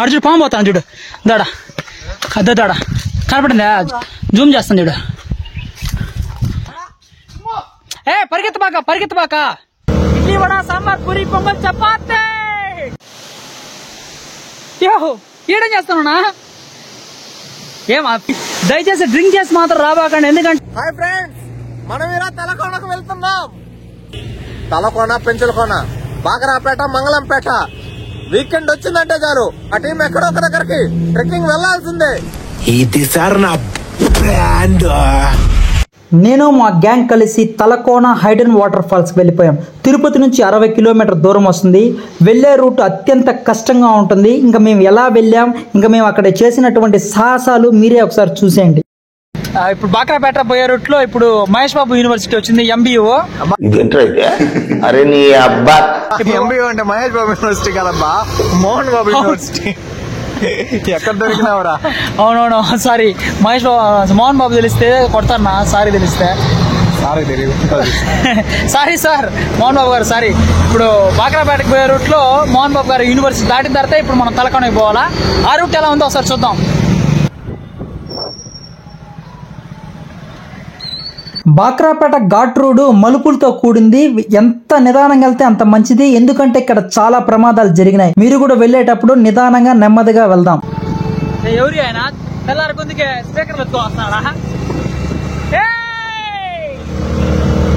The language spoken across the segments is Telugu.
చూడు పాము పోతాను చూడు దాడా అద్ద దాడా కనపడిందా జూమ్ చేస్తాను చూడు పరిగెత్తబాక ఇడ్లీ వడ సాంబార్ పూరి పొంగల్ చపాతీ ఏడం చేస్తానున్నా ఏమా దయచేసి డ్రింక్ చేసి మాత్రం రాబాకండి ఎందుకంటే హాయ్ ఫ్రెండ్స్ మనం ఇలా తలకోనకు వెళ్తున్నాం. తలకోన పెంచులకోన బాగరాపేట మంగళంపేట వీకెండ్ వచ్చిందంటే చాలు ఆ టీం ఎక్కడో ఒక దగ్గరికి ట్రెక్కింగ్ వెళ్లాల్సిందే. ఇది సార్ నా బ్రాండ్. నేను మా గ్యాంగ్ కలిసి తలకోన హైడెన్ వాటర్ ఫాల్స్ వెళ్ళిపోయాం. తిరుపతి నుంచి 60 కిలోమీటర్ దూరం వస్తుంది. వెళ్ళే రూట్ అత్యంత కష్టంగా ఉంటుంది. ఇంకా మేము ఎలా వెళ్ళాం, ఇంకా మేము అక్కడ చేసినటువంటి సాహసాలు మీరే ఒకసారి చూసేయండి. ఇప్పుడు బాక్రాపేట పోయే రూట్ లో ఇప్పుడు మహేష్ బాబు యూనివర్సిటీ వచ్చింది ఎంబీఓ. అరే నీ అబ్బా ఎంబీఓ అంటే మహేష్ బాబు యూనివర్సిటీ కదబ్బా, మోహన్ బాబు యూనివర్సిటీ. ఎక్కడ దొరికినావురా? అవునవును సారీ మోహన్ బాబు తెలిస్తే కొడతానా, సారీ తెలిస్తే సారీ సార్ మోహన్ బాబు గారు సారీ. ఇప్పుడు బాక్రాపేటకి పోయే రూట్ లో మోహన్ బాబు గారు యూనివర్సిటీ దాటిన తర్వాత ఇప్పుడు మనం తలకోనకి పోవాలా. ఆ రూట్ ఎలా ఉందో ఒకసారి చూద్దాం. బాక్రాపేట ఘాట్ రోడ్ మలుపులతో కూడింది. ఎంత నిదానంగా వెళ్తే అంత మంచిది, ఎందుకంటే ఇక్కడ చాలా ప్రమాదాలు జరిగినాయి. మీరు కూడా వెళ్ళేటప్పుడు నిదానంగా నెమ్మదిగా వెళ్దాం. ఎవరి ఆయన తెల్లారి కొందికే స్పీకర్లు వస్తున్నాడా?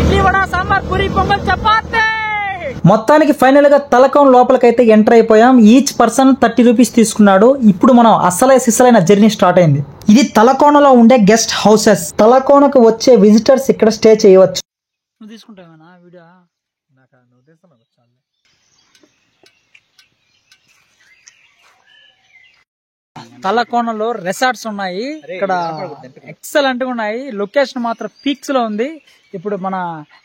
ఇడ్లీ వడ సాంబార్ పూరి పొంగల్ చపాతీ. మొత్తానికి ఫైనల్ గా తలకోన లోపలికైతే ఎంటర్ అయిపోయాం. ఈచ్ పర్సన్ 30 రూపీస్ తీసుకున్నాడు. ఇప్పుడు మనం సిసలైన జర్నీ స్టార్ట్ అయింది. ఇది తలకోనలో ఉండే గెస్ట్ హౌసెస్. తలకోనకు వచ్చే విజిటర్స్ ఇక్కడ స్టే చేయవచ్చు. వీడియో తలకోనలో రిసార్ట్స్ ఉన్నాయి. ఇక్కడ ఎక్సలెంట్ గా ఉన్నాయి. లొకేషన్ మాత్రం పీక్స్ లో ఉంది. ఇప్పుడు మన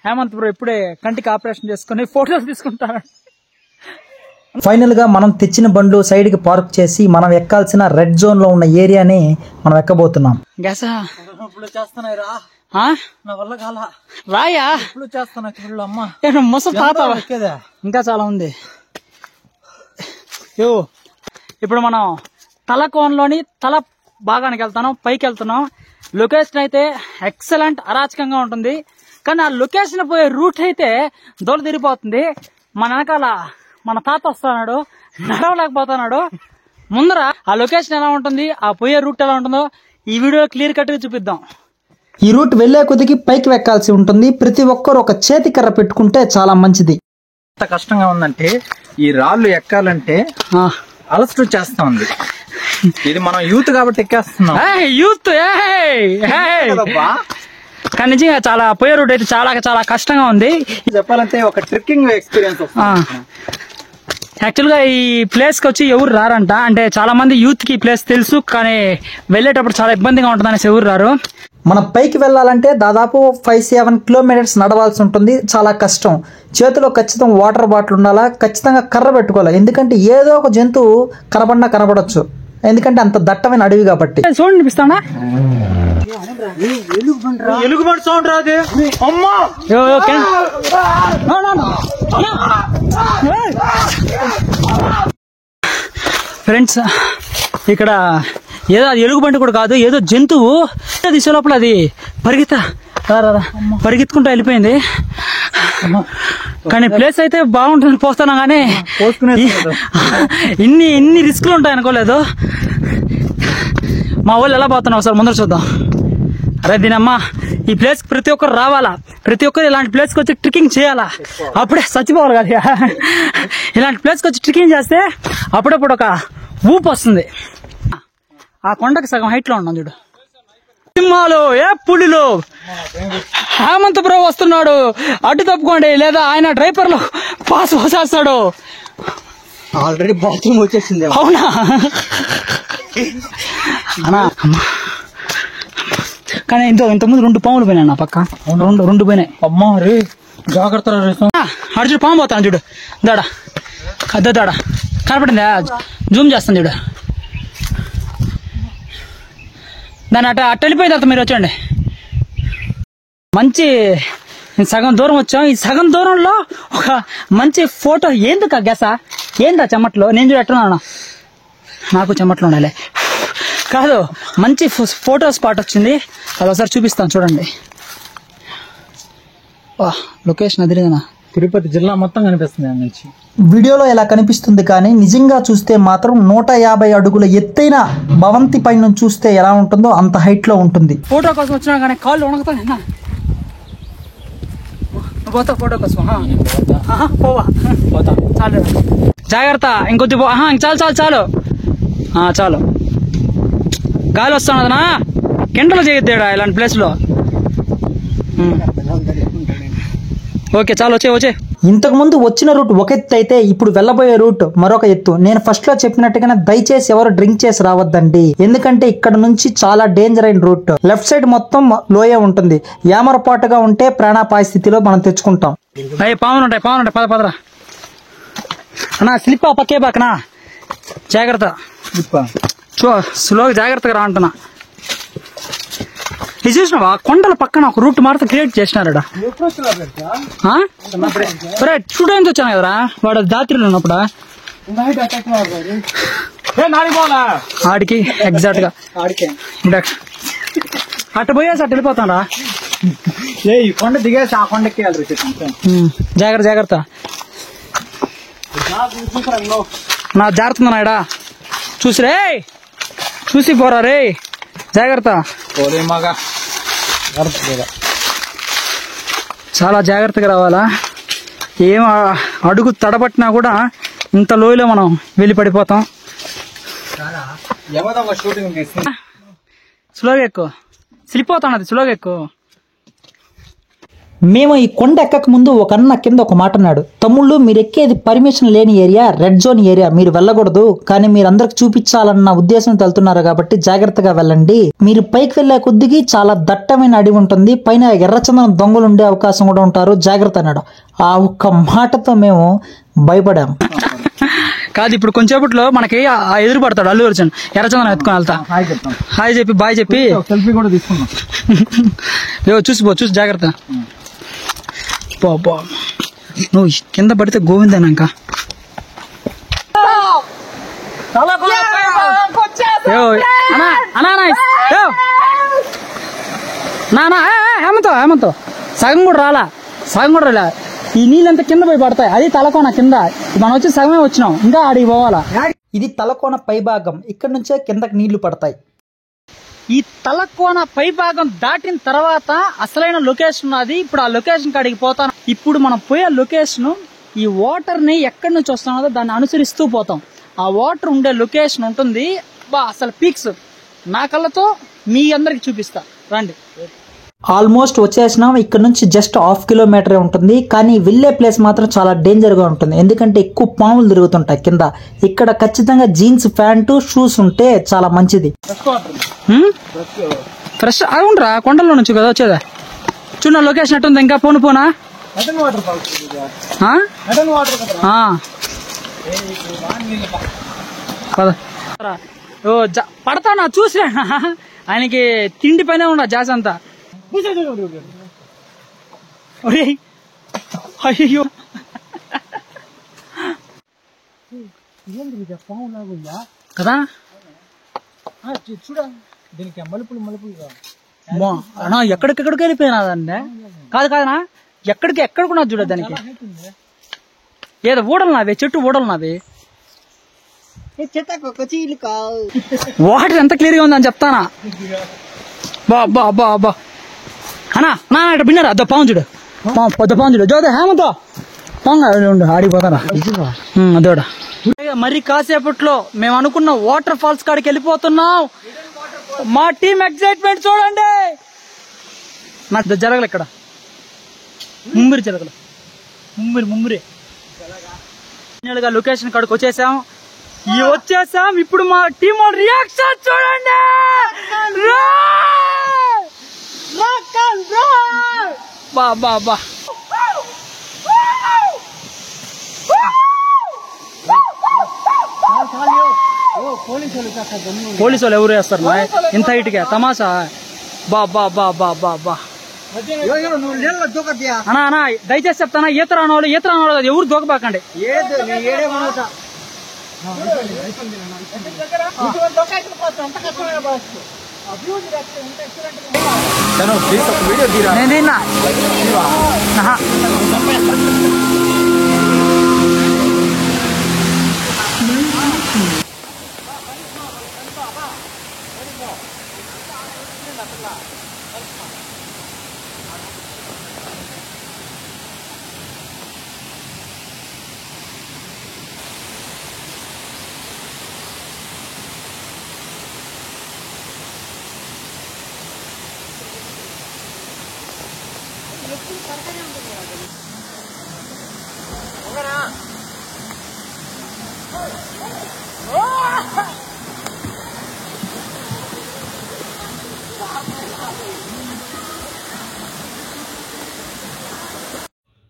హేమంత్ బ్రో ఇప్పుడే కంటికి ఆపరేషన్ చేసుకుని ఫోటోలు తీసుకుంటాడు. ఫైనల్ గా మనం తెచ్చిన బండ్లు సైడ్ కి పార్క్ చేసి మనం ఎక్కాల్సిన రెడ్ జోన్ లో ఉన్న ఏరియాని మనం ఎక్కబోతున్నాం. నా వల్ల కాల రాయా చేస్తాను అమ్మా ముసలి తాత ఇంకా చాలా ఉంది. ఇప్పుడు మనం తలకోనలోని తల భాగానికి వెళ్తాను, పైకి వెళ్తున్నాం. లొకేషన్ అయితే ఎక్సలెంట్, అరాచకంగా ఉంటుంది. కానీ ఆ లొకేషన్ పోయే రూట్ అయితే దొర తిరిగిపోతుంది. మన వెనకాల మన తాత వస్తున్నాడు, నడవలేకపోతున్నాడు. ముందర ఆ లొకేషన్ ఎలా ఉంటుంది, ఆ పోయే రూట్ ఎలా ఉంటుందో ఈ వీడియో క్లియర్ కట్ గా చూపిద్దాం. ఈ రూట్ వెళ్లే కొద్దికి పైకి వెక్కాల్సి ఉంటుంది. ప్రతి ఒక్కరు ఒక చేతి కర్ర పెట్టుకుంటే చాలా మంచిది. ఎంత కష్టంగా ఉందంటే ఈ రాళ్ళు ఎక్కాలంటే అలసట చేస్తా ఉంది. ఇది మనం యూత్ కాబట్టి ఎక్కేస్తున్నాం. యూత్ కానీ నిజంగా చాలా పోయే రూట్ అయితే చాలా చాలా కష్టంగా ఉంది. చెప్పాలంటే ఒక ట్రెక్కింగ్ ఎక్స్పీరియన్స్. యాక్చువల్ గా ఈ ప్లేస్ కి వచ్చి ఎవరు రారంట. అంటే చాలా మంది యూత్ కి ఈ ప్లేస్ తెలుసు, కానీ వెళ్లేటప్పుడు చాలా ఇబ్బందిగా ఉంటుంది అనేసి ఎవరు రారు. మనం పైకి వెళ్ళాలంటే దాదాపు 5-7 కిలోమీటర్స్ నడవాల్సి ఉంటుంది. చాలా కష్టం. చేతిలో ఖచ్చితంగా వాటర్ బాటిల్ ఉండాలా, ఖచ్చితంగా కర్ర పెట్టుకోవాలి. ఎందుకంటే ఏదో ఒక జంతువు కనబడొచ్చు, ఎందుకంటే అంత దట్టమైన అడవి కాబట్టి. చూడండి అనిపిస్తానా ఎలుగుబంటి సౌండ్ రాదు అమ్మా. ఫ్రెండ్స్ ఇక్కడ ఏదో అది ఎలుగుబంటి కూడా కాదు, ఏదో జంతువు దిశ లోపల అది పరిగెత్తుకుంటూ వెళ్ళిపోయింది. కానీ ప్లేస్ అయితే బాగుంటుంది పోస్తాను, కానీ ఇన్ని రిస్క్లు ఉంటాయి అనుకోలేదు. మా వాళ్ళు ఎలా పోతున్నావు సార్ ముందర చూద్దాం. అరే దీనమ్మా, ఈ ప్లేస్ ప్రతి ఒక్కరు రావాలా, ప్రతి ఒక్కరు ఇలాంటి ప్లేస్కి వచ్చి ట్రెక్కింగ్ చేయాలా. అప్పుడే చచ్చిపోవాలి కదా. ఇలాంటి ప్లేస్కి వచ్చి ట్రెక్కింగ్ చేస్తే అప్పుడప్పుడు ఒక ఊపు వస్తుంది. ఆ కొండకి సగం హైట్ లో ఉన్నాం చూడు. సినిమాలో పులిలో హేమంత్ బ్రో వస్తున్నాడు, అడ్డు తప్పుకోండి లేదా ఆయన డ్రైవర్లో పాస్ పోసేస్తాడు. ఆల్రెడీ బాత్రూమ్ వచ్చేసింది. అవునా అన్నా, కానీ ఇంతకుముందు 2 పాములు పోయినాయి నా పక్క. రెండు పోయినాయి. అమ్మా రే జాగ్రత్త. అడు చూడు పాము పోతాను చూడు దాడా అద్ద దాడా కనపడిందా? జూమ్ చేస్తాను చూడు. దాన్ని అట్ట వెళ్ళిపోయిన తర్వాత మీరు వచ్చండి. మంచి సగం దూరం వచ్చాం. ఈ సగం దూరంలో ఒక మంచి ఫోటో. ఏందుకా గెసా? ఏందా చెమట్లో? నేను చూడ ఎట్టున్నాను, నాకు చెమట్లో ఉండాలి. కాదు, మంచి ఫోటో స్పాట్ వచ్చింది, అది ఒకసారి చూపిస్తాను చూడండి. లొకేషన్ అదిరిదనా, తిరుపతి జిల్లా మొత్తం కనిపిస్తుంది దాని నుంచి. వీడియోలో ఇలా కనిపిస్తుంది కానీ నిజంగా చూస్తే మాత్రం 150 అడుగుల ఎత్తైన భవంతి పైన చూస్తే ఎలా ఉంటుందో అంత హైట్ లో ఉంటుంది. ఫోటో కోసం వచ్చినా కానీ కాళ్ళు వణుకుతాయి. పోతా ఫోటో కోసం? పోవా, పోతా. చాలు, జాగ్రత్త. ఇంకొద్ది చాలు చాలు చాలు చాలు. గాలి వస్తానదనా, కిండలు చేయొద్దేడా ఇలాంటి ప్లేస్ లో. ఓకే చాలు, వచ్చే. ఇంతకు ముందు వచ్చిన రూట్ ఒక ఎత్తు అయితే ఇప్పుడు వెళ్ళబోయే రూట్ మరొక ఎత్తు. నేను ఫస్ట్ లో చెప్పినట్టుగానే దయచేసి ఎవరు డ్రింక్ చేసి రావద్దండి, ఎందుకంటే ఇక్కడ నుంచి చాలా డేంజర్ అయిన రూట్. లెఫ్ట్ సైడ్ మొత్తం లోయ ఉంటుంది, ఏమరపాటుగా ఉంటే ప్రాణాపాయ స్థితిలో మనం తెచ్చుకుంటాం. పావులు ఉంటాయి పదరా అన్నా. స్లిప్ పక్కే పక్కనా, జాగ్రత్త. స్లోగా జాగ్రత్తగా రా అంటున్నా. ఇది చూసినావా, కొండల పక్కన ఒక రూట్ మాత్రం క్రియేట్ చేసినారా? స్టూడెంట్స్ వచ్చాను కదరా, వాడు దాత్రిలో ఉన్నప్పుడు ఆడికి ఎగ్జాక్ట్ గా అట్ట పోయేసి అట్ట వెళ్ళిపోతాను. ఈ కొండ దిగేసి ఆ కొండకి జాగ్రత్త. నా జాగ్రత్త నాయడా, చూసి పోరా రే, జాగ్రత్త. చాలా జాగ్రత్తగా రావాలా. ఏం అడుగు తడబట్టినా కూడా ఇంత లోయలో మనం వెళ్ళి పడిపోతాం. స్లోగా ఎక్కువ, స్లిప్ అవుతాను, స్లోగా ఎక్కువ. మేము ఈ కొండ ఎక్కక ముందు ఒక అన్న కింద ఒక మాట అన్నాడు, తమ్ముళ్ళు మీరు ఎక్కేది పర్మిషన్ లేని ఏరియా, రెడ్ జోన్ ఏరియా, మీరు వెళ్ళకూడదు, కానీ మీరు అందరికి చూపించాలన్న ఉద్దేశంతో వెళ్తున్నారు కాబట్టి జాగ్రత్తగా వెళ్ళండి. మీరు పైకి వెళ్లే కొద్దికి చాలా దట్టమైన అడవి ఉంటుంది, పైన ఎర్రచందనం దొంగలు ఉండే అవకాశం కూడా ఉంటారు, జాగ్రత్త అన్నాడు. ఆ ఒక్క మాటతో మేము భయపడాము. కాదు, ఇప్పుడు కొంచెంసేపట్లో మనకి ఎదురు పడతాడు అల్లు అర్జున్, ఎర్రచందనం ఎత్తుకొని వెళ్తా. హాయ్ చెప్పి బాయ్ చెప్పి సెల్ఫీ కూడా తీసుకున్నాం. చూసి జాగ్రత్త. నువ్వు కింద పడితే గోవిందేనాక. హేమంతో సగం కూడా రాలా. ఈ నీళ్ళంతా కింద పోయి పడతాయి, అది తలకోన కింద. మనం వచ్చి సగమే వచ్చినాం, ఇంకా ఆడికి పోవాలా. ఇది తలకోన పైభాగం, ఇక్కడ నుంచే కిందకి నీళ్లు పడతాయి. ఈ తలకోన పై భాగం దాటిన తర్వాత అసలైన లొకేషన్ ఉన్నది. ఇప్పుడు ఆ లొకేషన్ కాడికి పోతాను. ఇప్పుడు మనం పోయే లొకేషన్, ఈ వాటర్ ని ఎక్కడి నుంచి వస్తున్నదో దాన్ని అనుసరిస్తూ పోతాం. ఆ వాటర్ ఉండే లొకేషన్ ఉంటుంది. అసలు పీక్స్ నా కళ్ళతో మీ అందరికి చూపిస్తా, రండి. ఆల్మోస్ట్ వచ్చేసినాం. ఇక్కడ నుంచి జస్ట్ 1/2 కిలోమీటరే ఉంటుంది, కానీ వెళ్ళే ప్లేస్ మాత్రం చాలా డేంజర్ గా ఉంటుంది, ఎందుకంటే ఎక్కువ పాములు తిరుగుతుంటాయి కింద. ఇక్కడ ఖచ్చితంగా జీన్స్ ప్యాంటు షూస్ ఉంటే చాలా మంచిది. ఫ్రెష్ అవునరా, కొండల్లో నుంచి కదా వచ్చేదా. చూడ లొకేషన్ ఎట్టుంది, ఇంకా పోనా పడతానా చూసి. ఆయనకి తిండి పైన ఉన్నా జాస్ అంతా. అయ్యో కదా, చూడ దీనికి మలుపులు ఎక్కడికెక్కడికి వెళ్ళిపోయినా దాన్ని. కాదనా, ఎక్కడికున్నా చూడ దానికి. ఏదో ఊడలు నావి, చెట్టు ఊడలు నావి. వాటర్ ఎంత క్లియర్ గా ఉందని చెప్తానా. బా అన్నా ఇట్లా బిన్నారా, అద్ద పాము చూడు, పెద్ద పాము చూడు. జోదే హేమంతో పాంగ ఆడిపోతారా అదోడ. మరి కాసేపట్లో మేము అనుకున్న వాటర్ ఫాల్స్ కాడికి వెళ్ళిపోతున్నాం. మా టీం ఎక్సైట్మెంట్ చూడండి. నాకు జరగలు ఇక్కడ ముమ్మిరి జరగలు, ముమ్మిరి లొకేషన్ కాడికి వచ్చేసాం. ఇప్పుడు మా టీం రియాక్షన్ చూడండి. బా పోలీసు వాళ్ళు ఎవరు వేస్తారు ఇంత హైట్ గా తమాషా. బా నువ్వు నీళ్ళలో దూకద్యా అన్నా అన్నా దయచేసి చెప్తానా, ఈత రానోళ్ళు అది ఎవరు దూకబాకండి. వీడియో తీరా. నేను తిన్నా. ఆహా.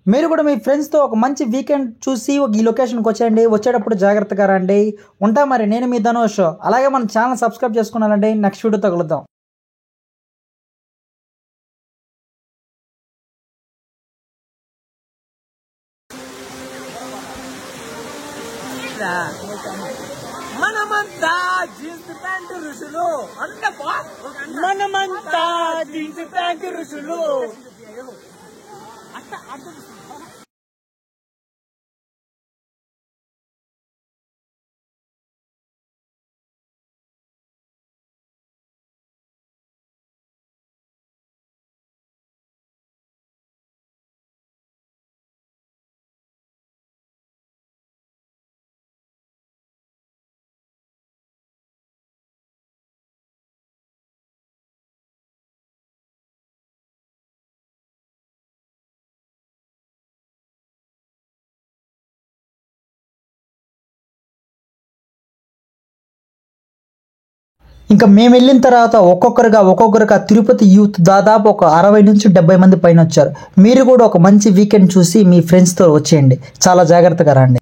మీరు కూడా మీ ఫ్రెండ్స్తో ఒక మంచి వీకెండ్ చూసి ఈ లొకేషన్కి వచ్చేయండి. వచ్చేటప్పుడు జాగ్రత్తగా రండి. ఉంటా మరి. నేను మీ ధనుష్. అలాగే మన ఛానల్ సబ్స్క్రైబ్ చేసుకున్నారండి. నెక్స్ట్ వీడియోతో కలుద్దాం. మనమంతా జీన్స్ ప్యాంటు ఋషులు. మనమంతా జీన్స్ ప్యాంటు ఋషులు. ఇంకా మేము వెళ్ళిన తర్వాత ఒక్కొక్కరుగా తిరుపతి యూత్ దాదాపు ఒక 60 నుంచి 70 మంది పైన వచ్చారు. మీరు కూడా ఒక మంచి వీకెండ్ చూసి మీ ఫ్రెండ్స్తో వచ్చేయండి. చాలా జాగ్రత్తగా రండి.